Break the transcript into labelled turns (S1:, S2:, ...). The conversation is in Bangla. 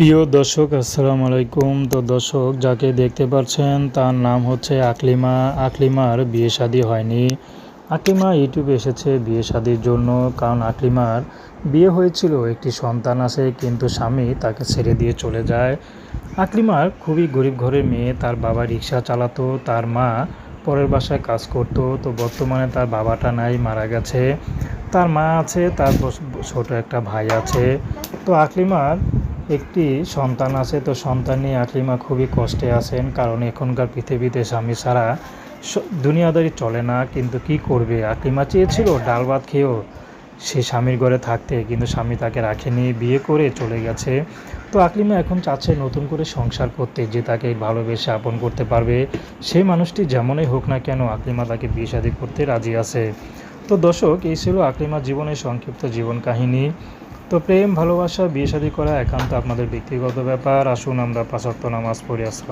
S1: প্রিয় দর্শক আসসালামু আলাইকুম। তো দর্শক যাকে দেখতে পাচ্ছেন তার নাম হচ্ছে আকলিমা। আকলিমার বিয়ে শাদী হয়নি। আকলিমা ইউটিউবে এসেছে বিয়ে শাদীর জন্য, কারণ আকলিমার বিয়ে হয়েছিল, একটি সন্তান আছে, কিন্তু স্বামী তাকে ছেড়ে দিয়ে চলে যায়। আকলিমার খুবই গরিব ঘরের মেয়ে, তার বাবা রিক্সা চালাতো, তার মা পরের বাসায় কাজ করতো। তো বর্তমানে তার বাবাটা নাই, মারা গেছে। তার মা আছে, তার ছোট একটা ভাই আছে। তো আকলিমার একটি সন্তান আছে। তো সন্তান নিয়ে আকলিমা খুবই কষ্টে আছেন, কারণ এখনকার পৃথিবীতে স্বামী ছাড়া দুনিয়াদারি চলে না। কিন্তু কি করবে, আকলিমা চেয়েছিল ডাল ভাত খেয়েও সে স্বামীর ঘরে থাকতে, কিন্তু স্বামী তাকে রাখেনি, বিয়ে করে চলে গেছে। তো আকলিমা এখন চাচ্ছে নতুন করে সংসার করতে, যে তাকে ভালোবেসে আপন করতে পারবে। সেই মানুষটি যেমনই হোক না কেন, আকলিমা তাকে বিয়ে শাদী করতে রাজি আছে। তো দর্শক, এই ছিল আকলিমার জীবনের সংক্ষিপ্ত জীবন কাহিনী। তো প্রেম, ভালোবাসা, বিয়ে শাদী করা একান্ত আপনাদের ব্যক্তিগত ব্যাপার। আসুন আমরা ৫ ওয়াক্ত নামাজ পড়ি। আসসালাম।